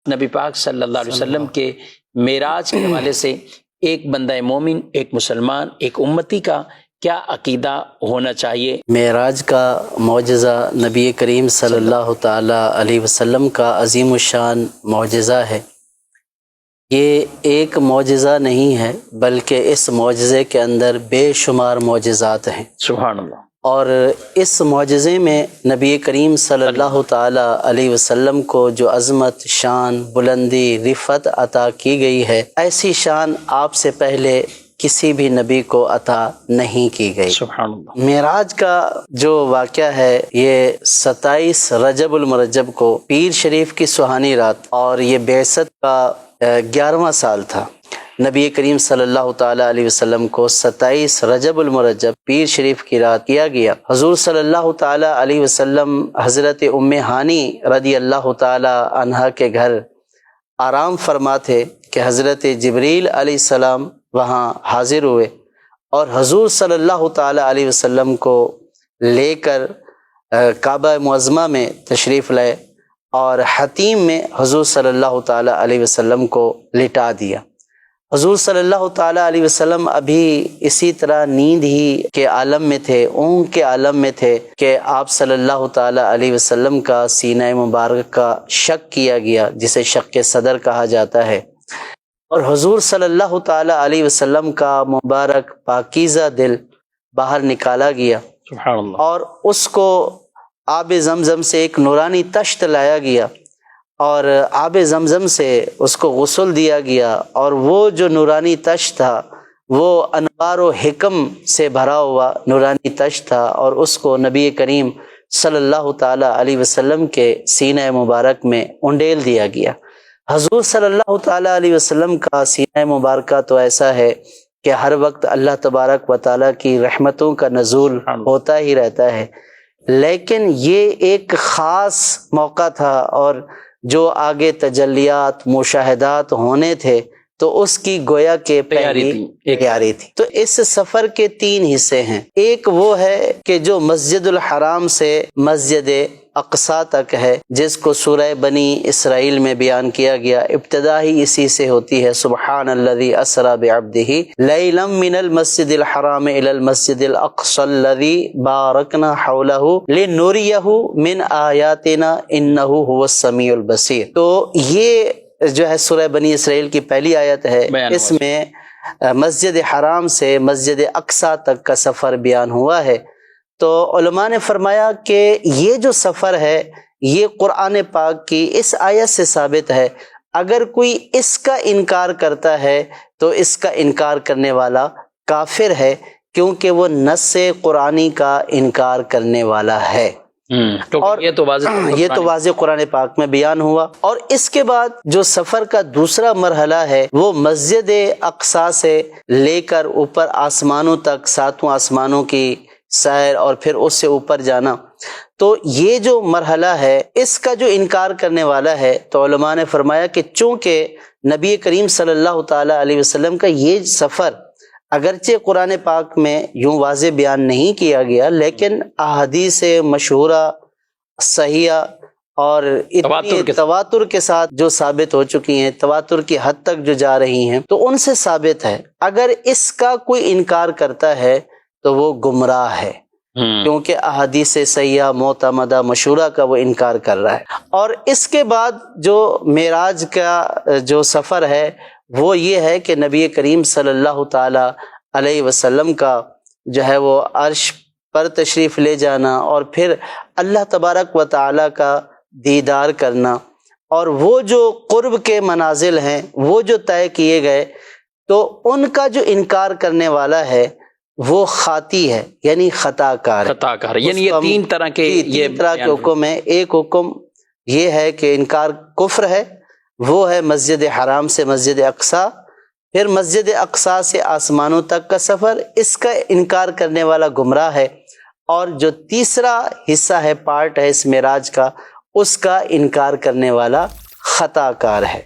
نبی پاک صلی اللہ علیہ وسلم کے معراج کے حوالے سے ایک بندہ مومن، ایک مسلمان، ایک امتی کا کیا عقیدہ ہونا چاہیے؟ معراج کا معجزہ نبی کریم صلی اللہ تعالی علیہ وسلم کا عظیم الشان معجزہ ہے۔ یہ ایک معجزہ نہیں ہے بلکہ اس معجزے کے اندر بے شمار معجزات ہیں۔ سبحان اللہ۔ اور اس معجزے میں نبی کریم صلی اللہ تعالی علیہ وسلم کو جو عظمت، شان، بلندی، رفعت عطا کی گئی ہے، ایسی شان آپ سے پہلے کسی بھی نبی کو عطا نہیں کی گئی۔ سبحان اللہ۔ معراج کا جو واقعہ ہے یہ 27 رجب المرجب کو پیر شریف کی سہانی رات، اور یہ بعثت کا 11واں سال تھا۔ نبی کریم صلی اللہ تعالی علیہ وسلم کو 27 رجب المرجب پیر شریف کی رات کیا گیا۔ حضور صلی اللہ تعالی علیہ وسلم حضرت ام ہانی رضی اللہ تعالی عنہا کے گھر آرام فرما تھے کہ حضرت جبریل علیہ السلام وہاں حاضر ہوئے اور حضور صلی اللہ تعالی علیہ وسلم کو لے کر کعبہ معظمہ میں تشریف لائے اور حتیم میں حضور صلی اللہ تعالی علیہ وسلم کو لٹا دیا۔ حضور صلی اللہ تعالی علیہ وسلم ابھی اسی طرح نیند ہی کے عالم میں تھے، اونگ کے عالم میں تھے کہ آپ صلی اللہ تعالی علیہ وسلم کا سینہ مبارک کا شق کیا گیا، جسے شق صدر کہا جاتا ہے، اور حضور صلی اللہ تعالی علیہ وسلم کا مبارک پاکیزہ دل باہر نکالا گیا، سبحان اللہ، اور اس کو آب زمزم سے ایک نورانی تشت لایا گیا اور آب زمزم سے اس کو غسل دیا گیا، اور وہ جو نورانی تشت تھا وہ انوار و حکم سے بھرا ہوا نورانی تشت تھا، اور اس کو نبی کریم صلی اللہ تعالی علیہ وسلم کے سینہ مبارک میں انڈیل دیا گیا۔ حضور صلی اللہ تعالی علیہ وسلم کا سینہ مبارکہ تو ایسا ہے کہ ہر وقت اللہ تبارک و تعالی کی رحمتوں کا نزول ہوتا ہی رہتا ہے، لیکن یہ ایک خاص موقع تھا، اور جو آگے تجلیات، مشاہدات ہونے تھے تو اس کی گویا کہ تیاری تھی۔ تو اس سفر کے 3 حصے ہیں۔ ایک وہ ہے کہ جو مسجد الحرام سے مسجد اقصیٰ تک ہے، جس کو سورہ بنی اسرائیل میں بیان کیا گیا، ابتدا ہی اسی سے ہوتی ہے، سبحان الذی اسری بعبدہ لیلا من المسجد الحرام الی المسجد الاقصی الذی بارکنا حولہ لنریہ من آیاتنا انہ هو السمیع البصیر۔ تو یہ جو ہے سورہ بنی اسرائیل کی پہلی آیت ہے، اس میں مسجد حرام سے مسجد اقصیٰ تک کا سفر بیان ہوا ہے۔ تو علماء نے فرمایا کہ یہ جو سفر ہے یہ قرآن پاک کی اس آیت سے ثابت ہے، اگر کوئی اس کا انکار کرتا ہے تو اس کا انکار کرنے والا کافر ہے، کیونکہ وہ نص قرآنی کا انکار کرنے والا ہے۔ اور یہ تو واضح قرآن پاک میں بیان ہوا۔ اور اس کے بعد جو سفر کا دوسرا مرحلہ ہے وہ مسجد اقصیٰ سے لے کر اوپر آسمانوں تک، 7 آسمانوں کی سیر اور پھر اس سے اوپر جانا۔ تو یہ جو مرحلہ ہے اس کا جو انکار کرنے والا ہے، تو علماء نے فرمایا کہ چونکہ نبی کریم صلی اللہ تعالی علیہ وسلم کا یہ سفر اگرچہ قرآن پاک میں یوں واضح بیان نہیں کیا گیا، لیکن احادیث مشہورہ صحیحہ اور تواتر کے ساتھ جو ثابت ہو چکی ہیں، تواتر کی حد تک جو جا رہی ہیں، تو ان سے ثابت ہے۔ اگر اس کا کوئی انکار کرتا ہے تو وہ گمراہ ہے، کیونکہ احادیث صحیحہ معتمدہ مشہورہ کا وہ انکار کر رہا ہے۔ اور اس کے بعد جو معراج کا جو سفر ہے وہ یہ ہے کہ نبی کریم صلی اللہ تعالی علیہ وسلم کا جو ہے وہ عرش پر تشریف لے جانا، اور پھر اللہ تبارک و تعالی کا دیدار کرنا، اور وہ جو قرب کے منازل ہیں وہ جو طے کیے گئے، تو ان کا جو انکار کرنے والا ہے وہ خاطی ہے، یعنی خطا کار ہے۔ یعنی یہ 3 طرح کے حکم ہے۔ ایک حکم یہ ہے کہ انکار کفر ہے، وہ ہے مسجد حرام سے مسجد اقصیٰ، پھر مسجد اقصیٰ سے آسمانوں تک کا سفر، اس کا انکار کرنے والا گمراہ ہے، اور جو تیسرا حصہ ہے، پارٹ ہے اس معراج کا، اس کا انکار کرنے والا خطا کار ہے۔